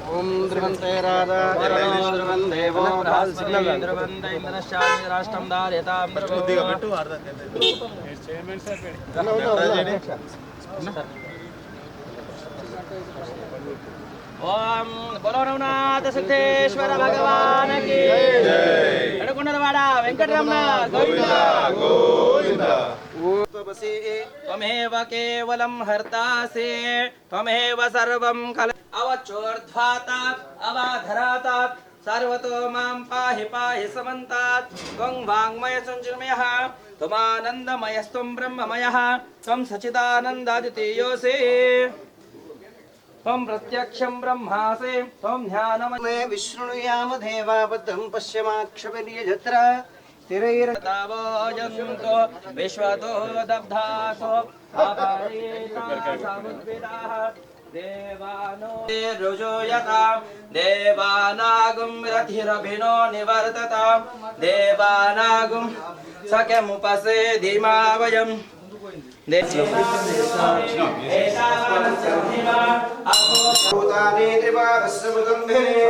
ओम ध्रुवन्ते राधा ध्रुवन् देवो ध्रुवन्त इंद्रश्चामि राष्ट्रं धारयतां ओम बोलो रघुनाथ सिद्धेश्वर भगवान की जय। एडुकुंडलवाड़ा वेंकटरमण गोविंदा गोविंदा। त्वमेव केवलं हर्तासि त्वमेव सर्वं कल अवचोर्ध्वाता अवाधरातात् सर्वतो मां पाहि पाहि समन्तात् त्वं वाङ्मय संचिन्मयः त्वमानन्दमयस्त्वं ब्रह्ममयः त्वं सच्चिदानन्दादितीयोऽसि त्वं प्रत्यक्षं ब्रह्मासि त्वं ध्यानमय विष्णुयाम देवापदं पश्यमाक्षपर्यजत्रा तिरैर्तावोजन्तो विश्वतो दब्धासो आपारेतासमुद्भिदाः देवानो रुजो यथा देवानागुं रथिरभिनो निवर्ततां देवानागुं सख्यमुपसेदिमा वयम् भूतानि त्रिपादस्समुदम्भिने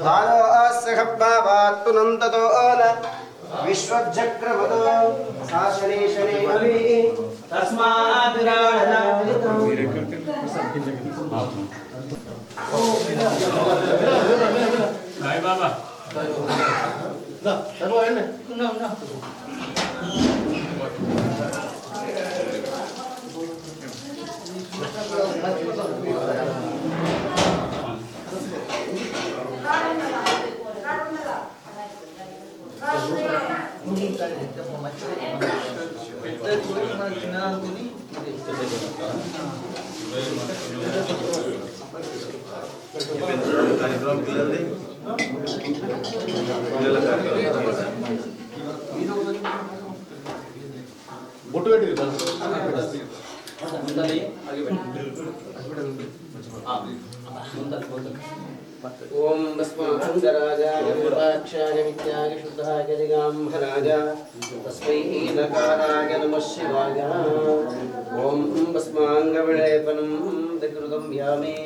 धारो अस्य खब्बावात्तुनन्ततो न विश्वचक्रवतो शासने शने अभि तस्मात् Hai Baba. No. ओम भस्मांगराजाय विपाक्षाय विद्याय शुद्धाय जगाम्भराज तस्मै नकाराय नमः शिवाय। ओम भस्मांगविलेपनं विकृतं यामे।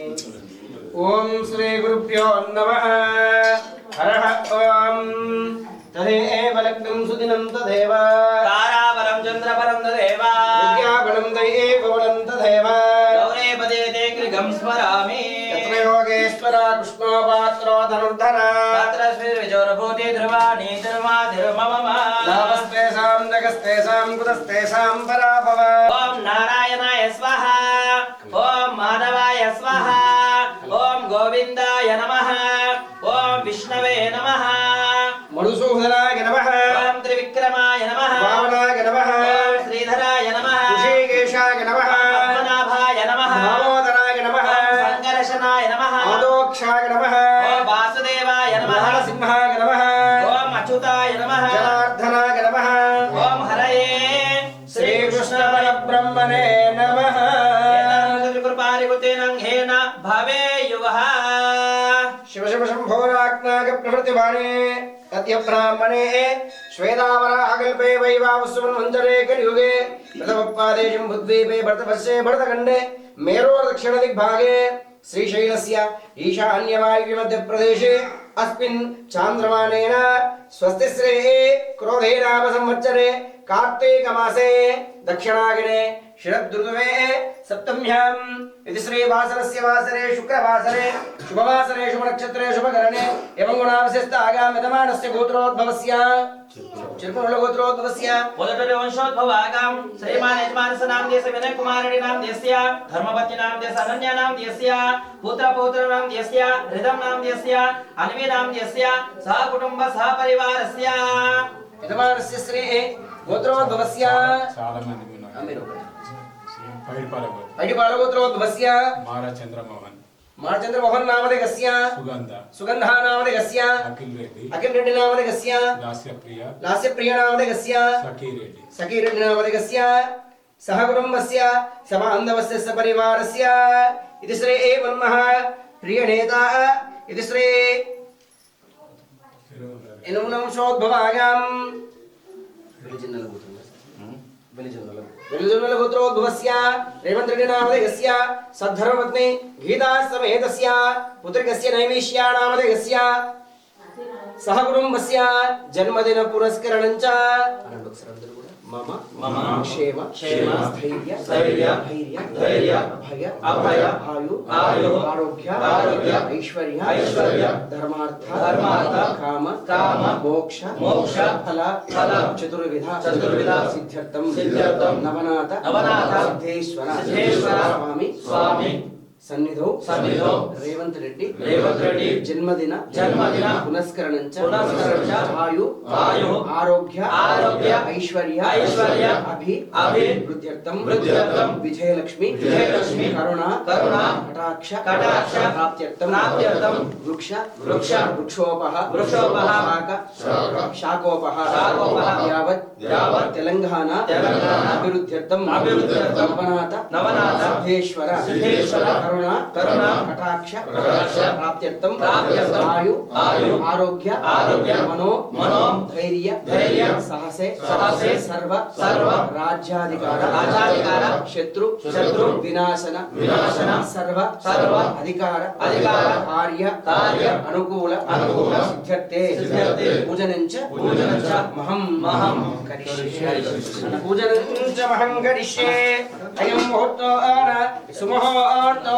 ओम श्री गुरुभ्यो नमः। हरः ओम तदेव लग्नं सुदिनं तदेव ताराबलं चन्द्रबलं तदेव विद्याबलं तदेव बलं तदेव गौरे पदे ते गृहं स्मरामि यत्र योगेश्वरा कृष्णो पात्रो धनुर्धरा तत्र श्रीर्विजोरभूति ध्रुवाणि ध्रुवाधिर्मम लाभस्तेषां जगस्तेषां कुतस्तेषां पराभव। ॐ नारायणाय स्वाहा ॐ माधवाय स्वाहा ॐ गोविन्दाय नमः ॐ विष्णवे नमः मधुसूदनाय नमः ओम त्रिविक्रमाय नमः वामनाय नमः ओम श्रीधराय नमः ऋषिकेशाय नमः पद्मनाभाय नमः दामोदराय नमः संकर्षणाय नमः आदोक्षाय नमः ओम वासुदेवाय नमः सिंहाय नमः ओम अच्युताय नमः जनार्दनाय नमः ओम हरये श्री कृष्ण परब्रह्मणे नमः। कृपारिवतेन हेन भवे युवः शिव शिव शंभो नाग प्रभृतिवाणे तत्य ब्राह्मणे श्वेतावराहकल्पे वैवावस्वन्वन्तरे कलियुगे प्रथमपादेशं बुद्वीपे भरतवर्षे भरतखण्डे मेरो दक्षिणदिग्भागे श्रीशैलस्य ईशान्यवायव्य मध्यप्रदेशे अस्मिन् चान्द्रमानेन स्वस्तिश्री क्रोधे नाम संवत्सरे कार्तीकमासे दक्षिणागिने शरदृतुवे सप्तम्याम् इति श्रीवासरस्य वासरे शुक्रवासरे शुभवासरे शुभनक्षत्रे शुभकरणे एवं गुणावशिष्ट आगामितमानस्य गोत्रोद्भवस्य चिरकुलगोत्रोद्भवस्य मोदटरे वंशोद्भव आगाम श्रीमान यजमानस्य नाम देश विनय कुमारणी नाम देस्य धर्मपत्नी नाम देश अनन्या नाम देस्य पुत्र पौत्र नाम देस्य हृदम नाम देस्य अन्वी नाम देस्य सह कुटुंब सह परिवारस्य यजमानस्य श्री गोत्रोद्भवस्य చాలా మంది अमीरो పైడిపాల गोत्रोद्भवस्य మారచంద్ర మోహన్ नामधेयस्य सुगंधा नामधेयस्य अखिल रेड्डी नामधेयस्य लास्यप्रिय नामधेयस्य सखी रेड्डी नामधेयस्य सह कुटुंबस्य समान्धवस्य सपरिवारस्य इति श्री एवन्मः प्रियनेता इति श्री इनुवंशोद्भवागाम् వెలిజున్నల గోత్రోద్భవస్య రేవంత్ రెడ్డి నామధేయస్య సద్ధర్మపత్ని గీతా సమేతస్య పుత్రికస్య నైమిష్యానామధేయస్య సహ కుటుంబస్య జన్మదిన పురస్కరణంచ మమ మమ క్షేమ క్షేమ స్థైర్య స్థైర్య ధైర్య అభయ అభయ ఆయు ఆరోగ్య ఐశ్వర్య ధర్మార్థ కామ మోక్ష ఫల చతుర్విధ సిద్ధ్యర్థం నవనాథ సిద్ధేశ్వర స్వామి సన్నిధౌ రేవంత్ రెడ్డి జన్మదిన పునస్కరణంచ ఆయు ఆరోగ్య ఐశ్వర్య అభివృద్ధ్యర్థం విజయలక్ష్మి కరుణ కటాక్ష ప్రాప్త్యర్థం వృక్షోపహ శాకోపహ యావత్ తెలంగాణ అభివృద్ధ్యర్థం నవనాథ సిద్ధేశ్వర కరుణ కటాక్ష ప్రాప్త్యర్థం ఆయు ఆరోగ్య మనో ధైర్య సాహసే సర్వ రాజ్యాధికార శత్రు వినాశన సర్వ అధికార కార్య అనుకూల సిద్ధ్యర్థే పూజనంచ మహం కరిష్యే పూజనంచ మహం కరిష్యే అయం ముహూర్తో సుముహూర్తో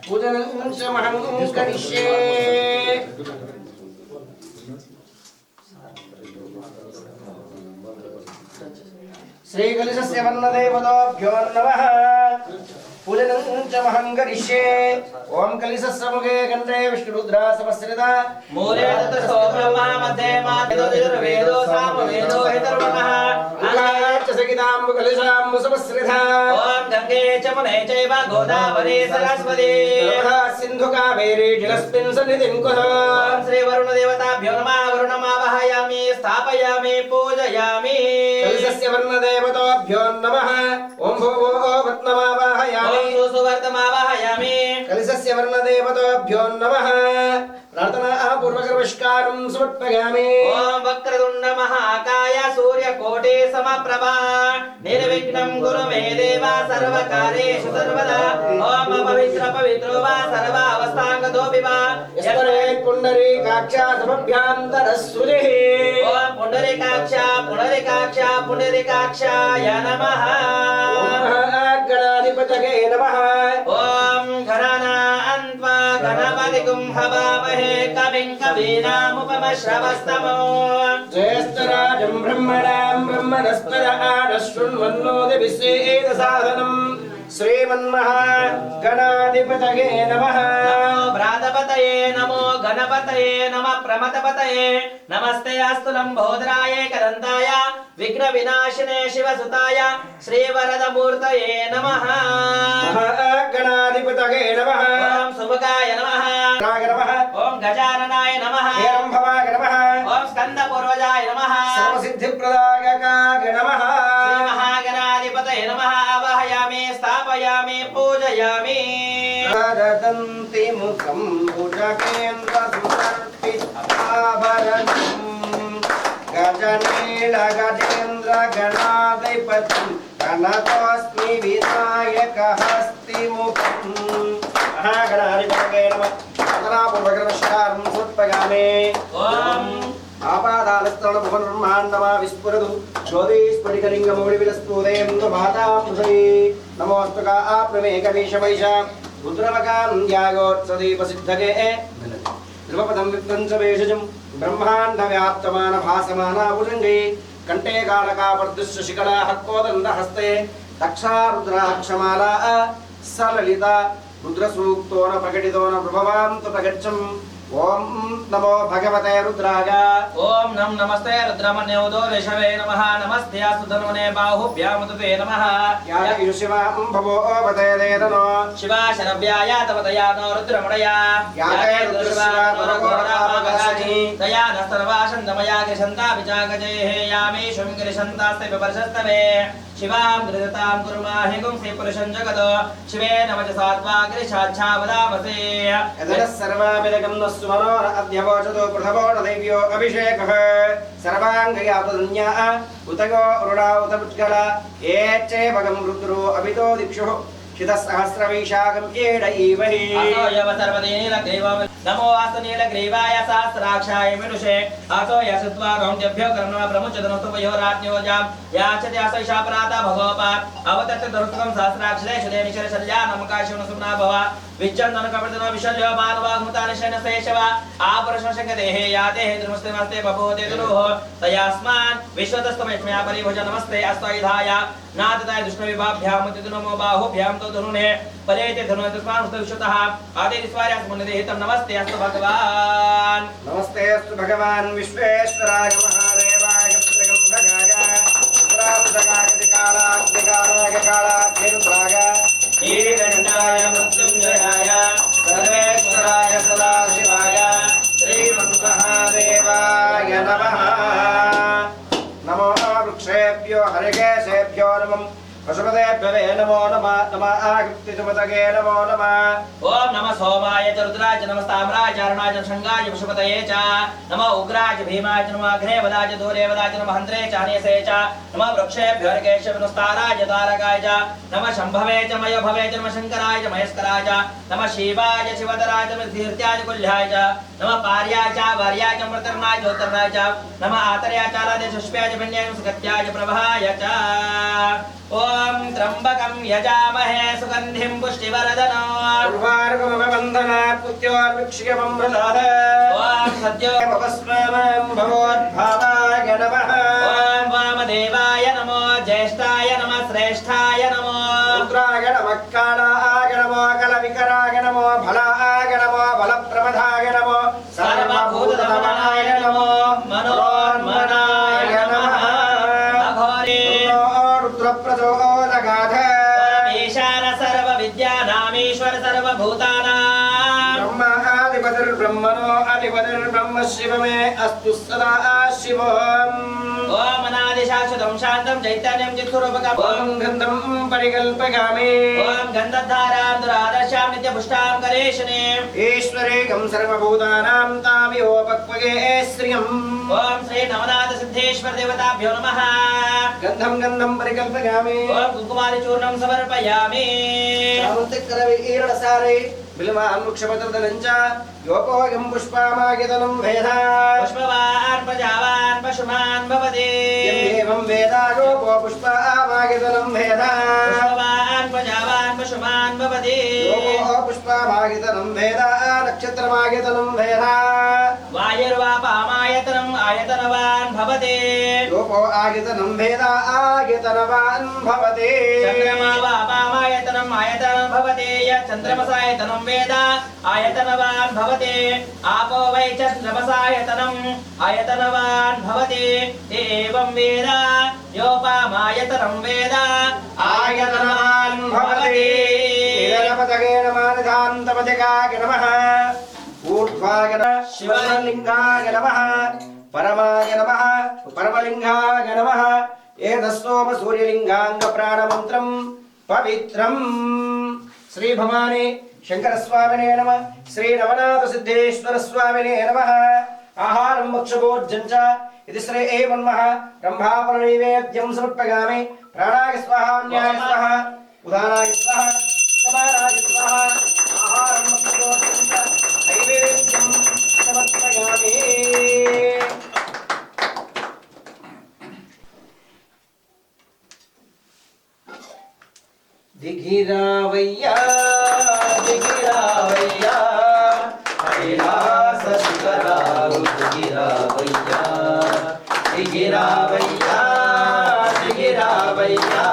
పూజనంచ మహం కరిష్యే శ్రీకలిశస్య వర్ణదేవతాభ్యో నమః పూజనంచ మహం కరిష్యే ఓం కలిశస్య ముఖే కంఠే విష్ణురుద్రా సమశ్రిత మూలే తతో బ్రహ్మ మధ్యే మాతేదో సామవేదో హితర్వణః అంగాచ సగితాంబు కలిశాంబు సమశ్రిత ఓం గంగే చమునే చైవ గోదావరి సరస్వతి సింధు కావేరీ జలస్మిన్ సన్నిధిం కుహ ఓం శ్రీ వరుణ దేవతాభ్యో నమః వరుణమావహయామి స్థాపయామి పూజయామి కలిశస్య వర్ణదేవతాభ్యో నమః ఓం భూవో వత్నమావాహయామి ఓం సువర్తమావహయామి కలిశస్య వర్ణదేవతాభ్యో నమః ప్రార్థనా పూర్వక నమస్కారం సమర్పయామి ఓం వక్రతుండ మహాకాయ సూర్యకోటి సమప్రభా నిర్విఘ్నం కురు మే దేవ సర్వకార్యేషు సర్వదా ఓం పవిత్రో వా సర్వ అవస్థాంగతోపి వా యస్మరే పుండరీకాక్ష సమభ్యాంతరస్సురిః ఓం పుండరీకాక్షాయ నమః గణాధిపతయే నమః ఓం ఘనానాన్వా గణపతిగుం హవామహే కవిం కవీనాముపమశ్రవస్తమో జ్యేష్ఠరాజం బ్రహ్మణాం బ్రహ్మణస్పద ఆనశృణ్వన్నోతి విశ్వేద సాధనం శ్రీమన్మహా గణాధిపతయే నమః నమో భ్రాతపతయే నమో గణపతయే నమ ప్రమతపతయే నమస్తే అస్తు లంబోదరాయ కదంతాయ విఘ్న వినాశినే శివసుతాయ శ్రీవరదమూర్తయే నమః గణాధిపతయే నమః ఓం సుముఖాయ నమః నమః ఓం గజాననాయ నమః హేరంభవాయ నమః ఓం స్కందపూర్వజాయ నమః సర్వసిద్ధిప్రదాయకాయ నమః శ్రీ మహాగణాధిపతయే నమః ఆవాహయామి స్థాపయామి పూజయామి దంతి ముఖం భుజగేంద్ర సుసర్పితాభరణం గజనీల గజేంద్ర గణాధిపతి గణతోస్మి వినాయక హస్తి ముఖం మహాగణాధిపతయే నమః పూర్వక నమస్కారం సమర్పయామి ఓం ఆపాదాలస్తరణ భువన బ్రహ్మాండమా విస్ఫురదు జ్యోతిస్ఫటికలింగమౌళి విలస్తూదేం భాతాంసై నమోస్తుకా ఆప్రమేకమీశమైష రుద్రవకాం ధ్యాయోత్సదీపసిద్ధగే ధ్రువపదం విప్రంచవేషజం బ్రహ్మాండ వ్యాప్తమాన భాసమానాభుజంగై కంఠే కాళకాపర్దుశ్చ శిఖలా హక్కోదండ హస్తే దక్షా రుద్రాక్షమాలా సలలిత రుద్రసూక్తోన ప్రకటితోన ప్రభవాంతు ప్రగచ్చం ఓం నమో భగవతే రుద్రాయ ఓం నం నమస్తే రుద్రమన్యోదో విషవే నమః నమస్తే అస్తుధనునే బాహుభ్యాముతే నమః యాయుషివాం భవో పతేదేతనో శివాశరభ్యాయ తవదయానో రుద్రమణయా యాతే రుద్రశివాపరగోరాపగసాని దయానస్తర్వాశంతమయా గశంతా విచాగజే యామే శృంగిరిశంతాస్తే విపర్శస్తవే शिवां धृतां कुर्महे गुंसे पुरुषं जगतो शिवे नमः सात्वाग्रिशाच्छा वदामसे यदनः सर्वाभिदकं न सुमनोर अध्यवोचतो पृथवो न दैव्यो अभिषेकः सर्वाङ्गयातुन्या उतयो रुणा उत पुष्कला एच्चे भगं रुद्रो अभितो दिक्षुः शितसहस्रवैशाखं एडैवहि असो यव सर्वदेनीलग्रीवं नमो आसनीलग्रीवाय सहस्राक्षाय विदुषे असो यशत्वा गौन्त्यभ्यो कर्मणा प्रमुच्यतनस्तुपयोराज्ञोजां याचते असैषापराता भगवपा अवतत्य दरुत्कं सहस्राक्षरे शदे निशरशल्या नमकाशिवनु सुम्ना भव विच्चन्दन कपर्दनो विशल्यो मानवाग्मुतानिशेन शेषव आपरशंशकदेहे याते द्रुमस्ते मस्ते बभूते दुरुः तयास्मान् विश्वतस्तमेष्मया परिभुज नमस्ते अस्त्वैधाय नादताय दुष्टविभाभ्यां मुतिदुनमो बाहुभ्यां तो धनुने परेते धनुने तस्मान् विश्वतः आदिस्वार्यास्मुनिदेहितं नमस्ते अस्तु भगवान् नमस्ते अस्तु भगवान् विश्वेश्वराय महादेवाय त्रिगम्भगाय उत्तराभिषगाय कालाग्निकालाग्निरुद्राय नीलकण्ठाय मृत्युञ्जयाय सर्वेश्वराय सदाशिवाय श्रीमन्महादेवाय नमः नमो वृक्षेभ्यो हरिकेशेभ्यो नमः पशुपतेभ्यो नमो नमः नमः आकृतिसुमतगे नमो नमः ओम नमः सोमाय च रुद्राय च नमः ताम्राय च अरुणाय च शंगाय पशुपतये च नमः उग्राय च भीमाय च नमः अग्नेवदाय च दूरेवदाय च नमः हन्त्रे च अनेसे च नमः वृक्षेभ्यो हरिकेशेभ्यो नमस्ताराय च तारकाय च नमः शम्भवे च मयोभवे च नमः शङ्कराय च महेश्वराय च नमः शिवाय च शिवतराय च तीर्थ्याय च कुल्याय च नमः पार्याय च वार्याय च मृतर्नाय च उत्तरनाय च नमः आतर्याय च आलादय च पुष्प्याय च भिन्याय च सुगत्याय च प्रभाय च ओम त्र्यंबकं यजामहे सुगंधिं पुष्टिवर्धनो उर्वारुकमबन्धनात् पुत्योर्विक्षिकममृतात् ओम सद्यो भवस्मनं भवोद्भावाय नमः ओम वामदेवाय नमो ज्येष्ठाय नमः श्रेष्ठाय नमो रुद्राय नमः कालाय नमो कलविकराय नमो भलाय नमो बलप्रमदाय नमो सर्वभूतधमनाय नमो मनोन्मनाय नमः अघोरे रुद्रप्रचोदगाध ईशान सर्वविद्यानामीश्वर सर्वभूतानां ब्रह्मणो अधिपतिर्ब्रह्म शिव मे अस्तु सदा शिवम् ओम अनादिशाश्वतं शान्तं चैतन्यं चित्स्वरूपकम् ओम गन्धं परिकल्पयामि ओम गन्धधारां दुरादर्शां नित्यपुष्टां कलेशनीम् ईश्वरेकं सर्वभूतानां तामियोपक्वगे श्रियम् ओम श्री नवनाथ सिद्धेश्वर देवताभ्यो नमः गन्धं परिकल्पयामि ओम कुङ्कुमादिचूर्णं समर्पयामि शान्तिकरवि ईरडसारे बिल्वान् वृक्षपत्रदलञ्च योपोगं पुष्पामायतनं वेदा पुष्पवान् प्रजावान् पशुमान् भवति एवं वेदा योपो पुष्पामायतनं वेदा पुष्पवान् प्रजावान् पशुमान् भवति योपो पुष्पामायतनं वेदा नक्षत्रमायतनं वेदा वायुर्वापामायतनम् आयतनवान् भवति योपो आयतनं वेदा आयतनवान् भवति चन्द्रमा वापामायतनम् आयतनं भवति यच्चन्द्रमसायतनं वेद आयतनवान् भवति आपो वै चन्द्रमसायतनम् आयतनवान् भवति एवं वेद योपामायतनं वेद आयतनवान् भवति निरपतगे नमः निधान्तपतिकाय नमः ऊर्ध्वाय नमः शिवलिङ्गाय नमः परमाय नमः परमलिङ्गाय नमः एतस्सोम सूर्यलिङ्गाङ्ग प्राणमन्त्रं पवित्रम् श्री भवानी शंकर स्वामिने नमः श्री नवनाथ सिद्धेश्वर स्वामिने नमः आहारं मोक्षभोज्यं च इति श्री एवन्मः ब्रह्मावरणैवेद्यं समर्पयामि प्राणाय स्वाहा न्याय स्वाहा उदानाय स्वाहा समानाय स्वाहा आहारं मोक्षभोज्यं च नैवेद्यं समर्पयामि दिगिरावैया दिगिरावैया कैलास शिखरारु दिगिरावैया दिगिरावैया दिगिरावैया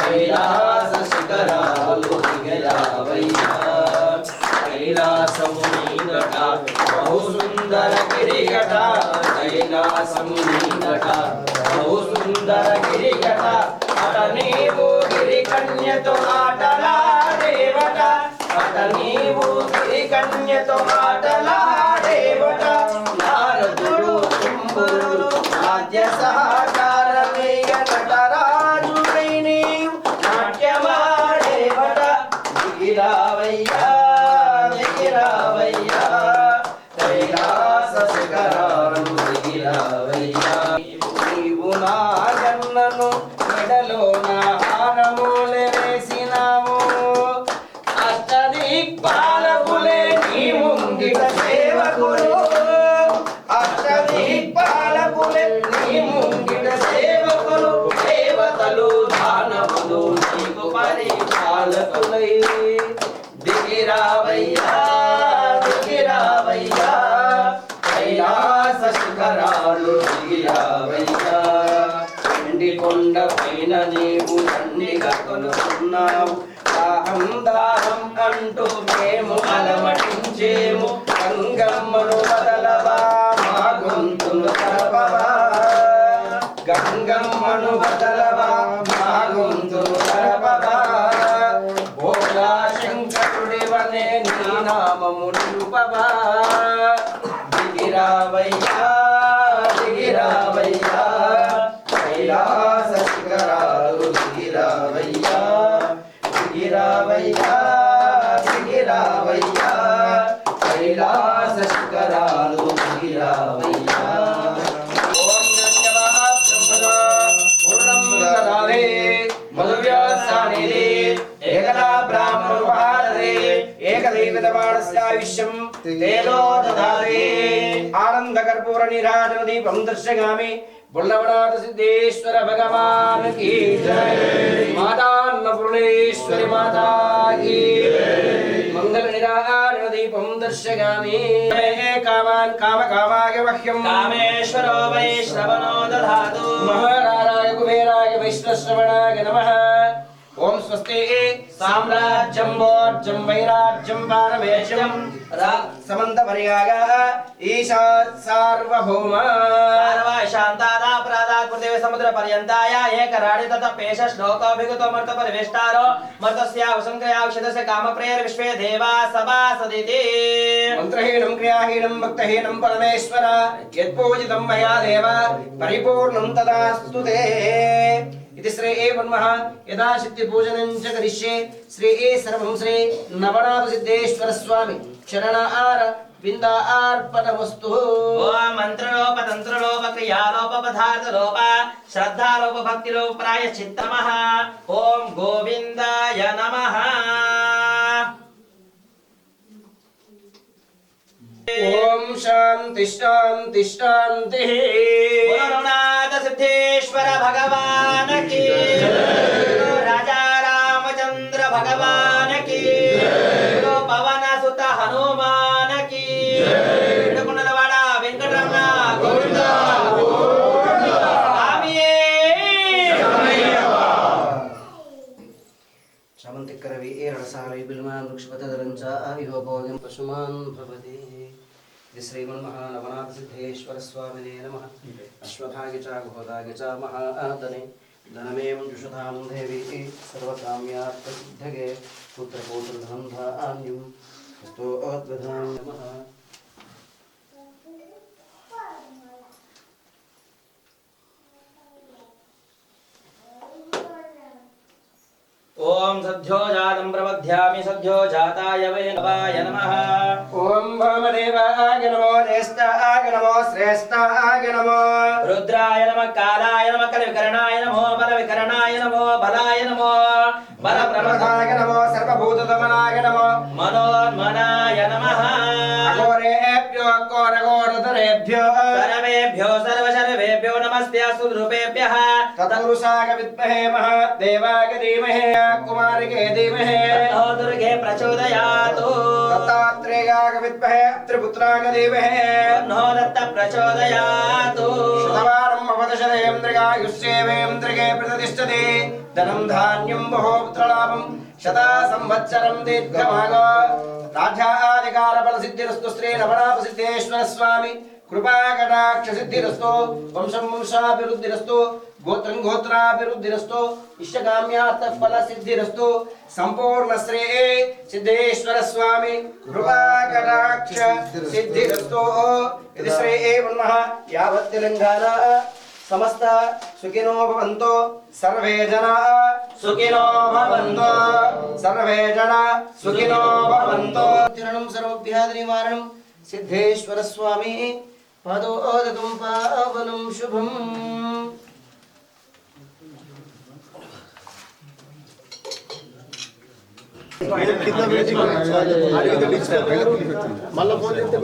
कैलास शिखरारु दिगिरावैया कैलासमुनीघटा बहु सुंदर गिरिघटा कैलासमुनीघटा बहु सुंदर गिरिघटा अट नीवु गिरिकन्यतो आटलाडेवट अट नीवु गिरिकन्यतो आटलाडेवट नारदुडु कुंभुरुडु आद्य सहकारमेय नटराजु మెడలో నా హారములే వేసినాము అష్టదిక్పాలకులే నీ ముంగిట సేవకులు అష్టదిక్పాలకులే నీ ముంగిట సేవకులు దేవతలు దానవులు నీకు పరిపాలకులై దిగిరావయ్యా దిగిరావయ్యా కైలాస శిఖరాలు దిగిరావయ్యా ఎండి కొండ పైన నీవు దండిగా కొనుక్కున్నావు దాహం దాహం అంటూ మేము అలమటించేము గంగమ్మను బదలవా మా గొంతును తరపవా గంగమ్మను బదలవా మా గొంతును తరపవా భోలా శంకరుడి వనే నీ నామము నిలుపవా దిగిరావయ్యా దిగిరావయ్యా కైలాస శిఖరాలు దిగిరావయ్యా దిగిరావయ్యా దిగిరావయ్యా కైలాస శిఖరాలు దిగిరావయ్యా ఓం ధన్యవాద్ బ్రహ్మణా పూర్ణం దదారే మధువ్యాసానిదే ఏకదా బ్రాహ్మణోపహారే ఏకదైవతమానస్యాయుష్యం తేలో దదారే ఆనంద కర్పూర నీరాజన దీపం దర్శయామి బుల్లవనాథ సిద్ధేశ్వర భగవాన్ की जय माता अन्नपूर्णेश्वरी माता की मंगल निराहार दीपं दर्शयामि कामान् कामकामाय वह्यं कामेश्वरो वैश्रवणो दधातु महाराराय कुबेराय वैष्णवश्रवणाय नमः ओम स्वस्ति साम्राज्यं भोज्यं वैराज्यं पारमेश्यं समन्तपर्याय ईशा सार्वभौम शांतादा प्रादात् पृथिवी समुद्र पर्यन्ताय एकराडि तत पेश श्लोकोभिगतो मर्त परिवेष्टारो मर्तस्य वसंक्रया औषधस्य कामप्रेर विश्वे देवा सभासदिति मंत्रहीनं क्रियाहीनं भक्तहीनं परमेश्वर यत्पूजितं मया देव परिपूर्णं तदास्तु ते इति श्री एवन्मः यदा सिद्धि पूजनं च करिष्ये श्री सर्वं श्री नवनाथ सिद्धेश्वर स्वामी शरणार बिंदार्पणमस्तु ओम मंत्रलोप तंत्रलोप क्रियालोप पदार्थलोप श्रद्धालोप भक्तिलोप प्रायश्चित्तमः ओम गोविंदाय नमः ओम शांति शांति शांति गुरुनाथ सिद्धेश्वर भगवान की राजा रामचंद्र भगवान की पवन सुत हनुमान की कुंडलवाड़ा वेंकटरमण गोविंद शामंतिकरवि एरडसालय बिल्मान् वृक्षपतदलञ्च आविहोभोगं पशुमान् भवति श्रीमन्महानवनाथ सिद्धेश्वर स्वामिने नमः अश्वथाय च घोदाय च महाआदने धनमेवं जुषतां देवी सर्वकाम्यार्थसिद्धगे पुत्रपौत्रधनं धान्यं स्तोत्रधां नमः ओम सद्यो जातं प्रबध्यामि सद्यो जाताय वै नवाय नमः ओम वामदेवाय नमो ज्येष्ठाय नमो श्रेष्ठाय नमो रुद्राय नमः कालाय नमः कलविकरणाय नमो बलविकरणाय नमो बलाय नमो बलप्रमथाय नमो सर्वभूतदमनाय नमो मनोन्मनाय नमः अघोरेभ्यो अघोरघोरधरेभ्यो सर्वेभ्यो सर्वशर्वेभ्यो नमस्तेऽस्तु रूपेभ्यः तत्पुरुषाय विद्महे महादेवाय धीमहि कुमारिके धीमहि तन्नो दुर्गे प्रचोदयातु दत्तात्रेयाय विद्महे त्रिपुत्राय धीमहि तन्नो दत्त प्रचोदयातु शतवारं भवदशरेन्द्रियायुष्येवेन्द्रिये प्रतिष्ठते धनं धान्यं बहुपुत्रलाभं शता संवत्सरं दीर्घमागो राज्याधिकारबलसिद्धिरस्तु श्री नवनाथ सिद्धेश्वर स्वामी कृपाकटाक्ष सिद्धिरस्तु वंशं वंशाभिवृद्धिरस्तु गोत्रं गोत्राभिवृद्धिरस्तु इष्टकाम्यार्थ फल सिद्धिरस्तु संपूर्ण श्री सिद्धेश्वर स्वामी कृपाकटाक्ष सिद्धिरस्तु इति श्री एवन्मः यावत् तेलंगाना समस्त सुखिनो भवन्तु सर्वे जना सुखिनो भवन्तु सर्वे जना सुखिनो भवन्तु तिरणं सर्वभ्याधि निवारणं सिद्धेश्वर स्वामी पदोदकं पावनं शुभम् మళ్ళీ ఫోన్ చేస్తే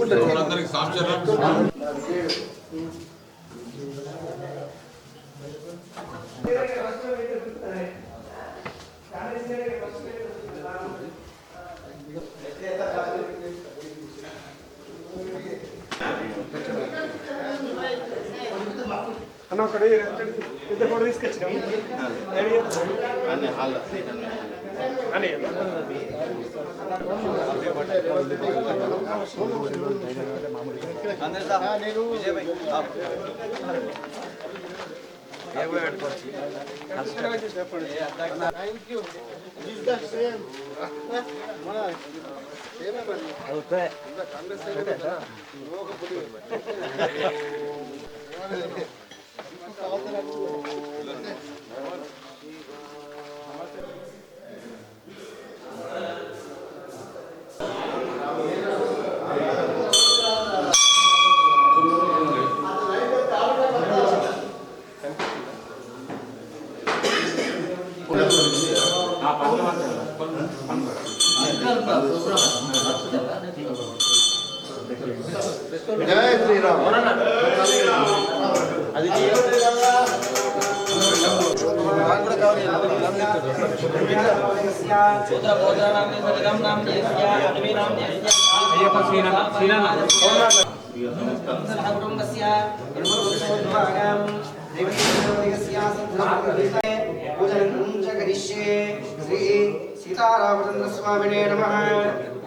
అన్న ఒకటి పెద్ద ఫోటో తీసుకొచ్చినాము అని జై శ్రీరామ్. అది శ్రీ సీతారామచంద్ర స్వామినే నమః.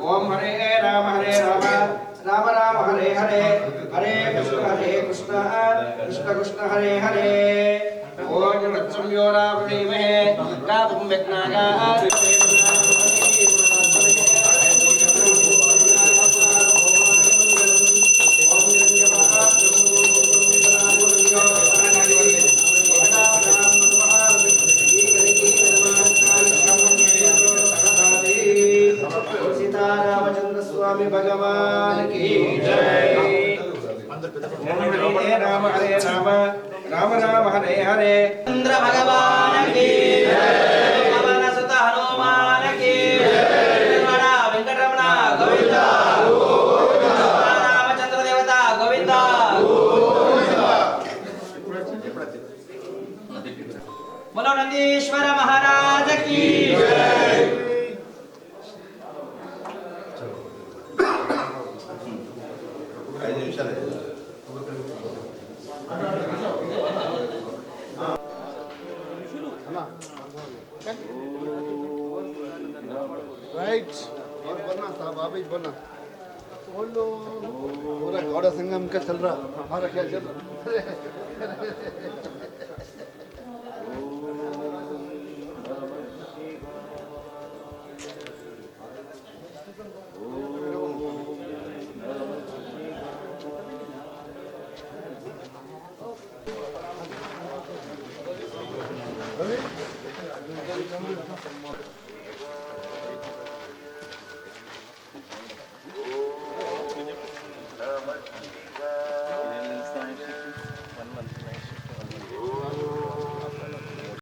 ఓం హరే రామ రామ రామ హరే హరే హరే కృష్ణ కృష్ణ కృష్ణ హరే హరే. ఓం వృత్సంయో రామదేవే గాతుం యజ్ఞాగా सीतारामचंद्र स्वामी भगवान की जय. हरे राम राम राम हरे हरे. चंद्र भगवान की जय. पवन सुत हनुमान की जय. वेंकटरमण गोविंद रामचंद्र देवता गोविंद. बोलो नंदीश्वर महाराज की जय. राइट. और बोलना साहब आप ही बोलना. बोलो पूरा गौड़ा संगम का चल रहा, हमारा क्या चल रहा.